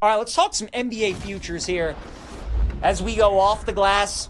All right, let's talk some NBA futures here as we go off the glass.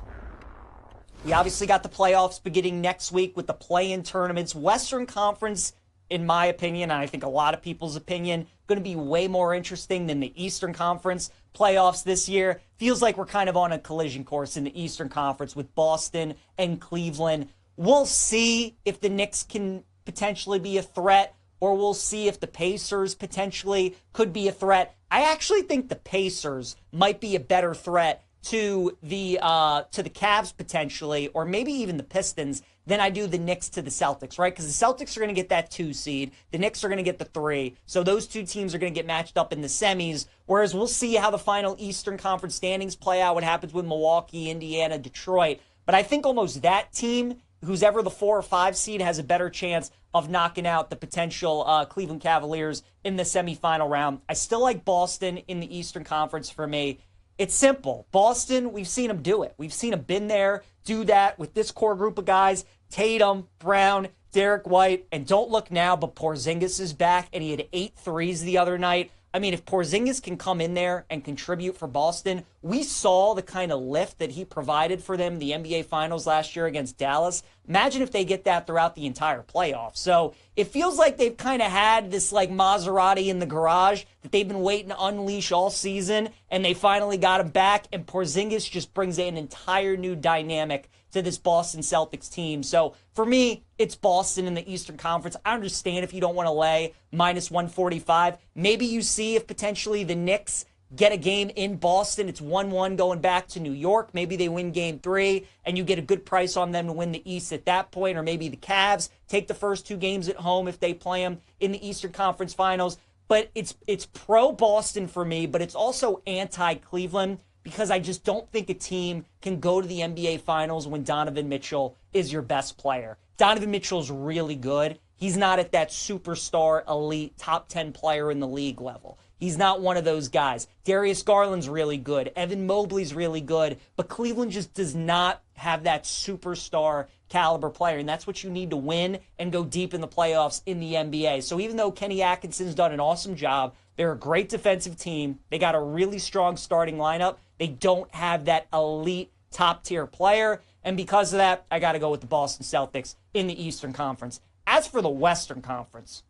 We obviously got the playoffs beginning next week with the play-in tournaments. Western Conference, in my opinion, and I think a lot of people's opinion, going to be way more interesting than the Eastern Conference playoffs this year. Feels like we're kind of on a collision course in the Eastern Conference with Boston and Cleveland. We'll see if the Knicks can potentially be a threat, or we'll see if the Pacers potentially could be a threat. I actually think the Pacers might be a better threat to the Cavs potentially, or maybe even the Pistons, than I do the Knicks to the Celtics, right? Because the Celtics are going to get that 2 seed. The Knicks are going to get the 3. So those two teams are going to get matched up in the semis, whereas we'll see how the final Eastern Conference standings play out, what happens with Milwaukee, Indiana, Detroit. But I think almost that team, who's ever the 4 or 5 seed, has a better chance of knocking out the potential Cleveland Cavaliers in the semifinal round. I still like Boston in the Eastern Conference for me. It's simple. Boston, we've seen them do it. We've seen them been there, do that with this core group of guys. Tatum, Brown, Derek White, and don't look now, but Porzingis is back, and he had 8 threes the other night. I mean, if Porzingis can come in there and contribute for Boston, we saw the kind of lift that he provided for them in the NBA Finals last year against Dallas. Imagine if they get that throughout the entire playoffs. So it feels like they've kind of had this like Maserati in the garage that they've been waiting to unleash all season, and they finally got him back, and Porzingis just brings an entire new dynamic to this Boston Celtics team. So for me, it's Boston in the Eastern Conference. I understand if you don't want to lay minus 145. Maybe you see if potentially the Knicks get a game in Boston. It's 1-1 going back to New York. Maybe they win game 3 and you get a good price on them to win the East at that point. Or maybe the Cavs take the first 2 games at home if they play them in the Eastern Conference Finals. But it's pro Boston for me, but it's also anti-Cleveland, because I just don't think a team can go to the NBA Finals when Donovan Mitchell is your best player. Donovan Mitchell's really good. He's not at that superstar, elite, top 10 player in the league level. He's not one of those guys. Darius Garland's really good. Evan Mobley's really good. But Cleveland just does not have that superstar caliber player, and that's what you need to win and go deep in the playoffs in the NBA. So even though Kenny Atkinson's done an awesome job, they're a great defensive team. They got a really strong starting lineup. They don't have that elite top-tier player, and because of that, I got to go with the Boston Celtics in the Eastern Conference. As for the Western Conference,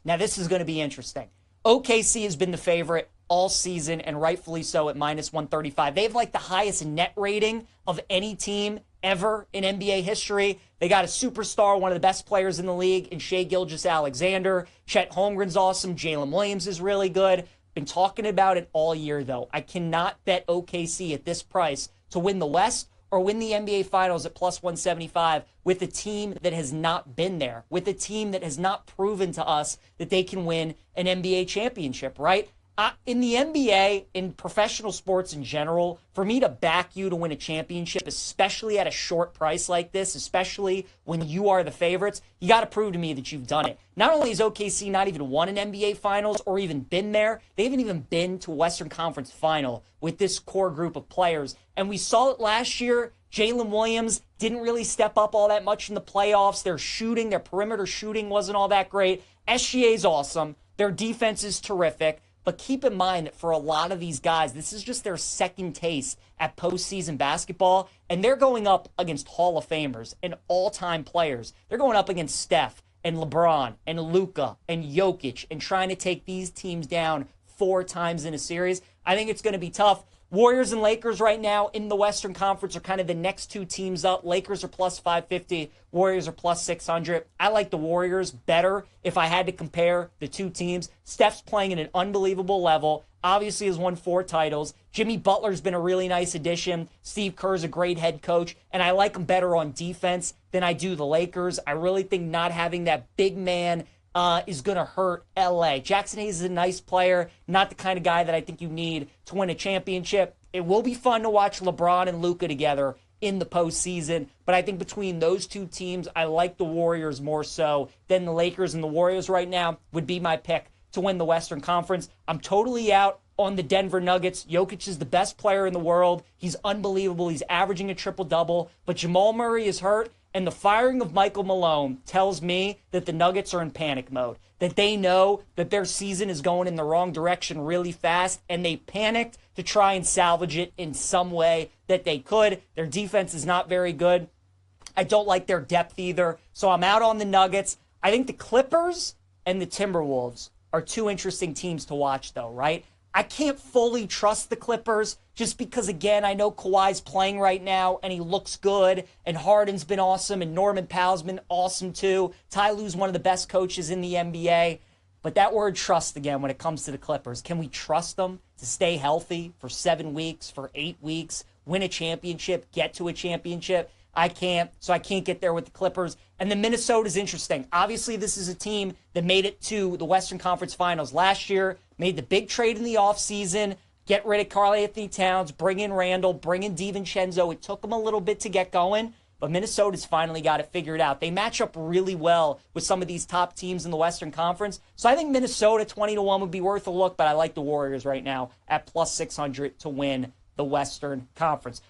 now this is going to be interesting. OKC has been the favorite all season, and rightfully so, at minus 135. They have like the highest net rating of any team ever in NBA history. They got a superstar, one of the best players in the league, in Shai Gilgeous-Alexander. Chet Holmgren's awesome. Jalen Williams is really good. Been talking about it all year, though. I cannot bet OKC at this price to win the West or win the NBA Finals at plus 175 with a team that has not been there, with a team that has not proven to us that they can win an NBA championship, right? In the NBA, in professional sports in general, for me to back you to win a championship, especially at a short price like this, especially when you are the favorites, you got to prove to me that you've done it. Not only has OKC not even won an NBA Finals or even been there, they haven't even been to a Western Conference Final with this core group of players. And we saw it last year. Jalen Williams didn't really step up all that much in the playoffs. Their shooting, their perimeter shooting wasn't all that great. SGA's awesome. Their defense is terrific. But keep in mind that for a lot of these guys, this is just their second taste at postseason basketball, and they're going up against Hall of Famers and all-time players. They're going up against Steph and LeBron and Luka and Jokic and trying to take these teams down 4 times in a series. I think it's going to be tough. Warriors and Lakers right now in the Western Conference are kind of the next 2 teams up. Lakers are plus 550. Warriors are plus 600. I like the Warriors better if I had to compare the 2 teams. Steph's playing at an unbelievable level. Obviously has won 4 titles. Jimmy Butler's been a really nice addition. Steve Kerr's a great head coach. And I like him better on defense than I do the Lakers. I really think not having that big man is going to hurt LA. Jackson Hayes is a nice player, not the kind of guy that I think you need to win a championship. It will be fun to watch LeBron and Luka together in the postseason, but I think between those 2 teams, I like the Warriors more so than the Lakers, and the Warriors right now would be my pick to win the Western Conference. I'm totally out on the Denver Nuggets. Jokic is the best player in the world. He's unbelievable. He's averaging a triple-double, but Jamal Murray is hurt, And the firing of Michael Malone tells me that the Nuggets are in panic mode, that they know that their season is going in the wrong direction really fast, and they panicked to try and salvage it in some way that they could. Their defense is not very good. I don't like their depth either, so I'm out on the Nuggets. I think the Clippers and the Timberwolves are two interesting teams to watch, though, right? I can't fully trust the Clippers just because, again, I know Kawhi's playing right now and he looks good, and Harden's been awesome, and Norman Powell's been awesome too. Ty Lue's one of the best coaches in the NBA. But that word trust again when it comes to the Clippers. Can we trust them to stay healthy for 7 weeks, for 8 weeks, win a championship, get to a championship? I can't, so I can't get there with the Clippers. And then Minnesota's interesting. Obviously, this is a team that made it to the Western Conference Finals last year, made the big trade in the offseason, get rid of Karl-Anthony Towns, bring in Randall, bring in DiVincenzo. It took them a little bit to get going, but Minnesota's finally got it figured out. They match up really well with some of these top teams in the Western Conference. So I think Minnesota 20-1 would be worth a look, but I like the Warriors right now at plus 600 to win the Western Conference.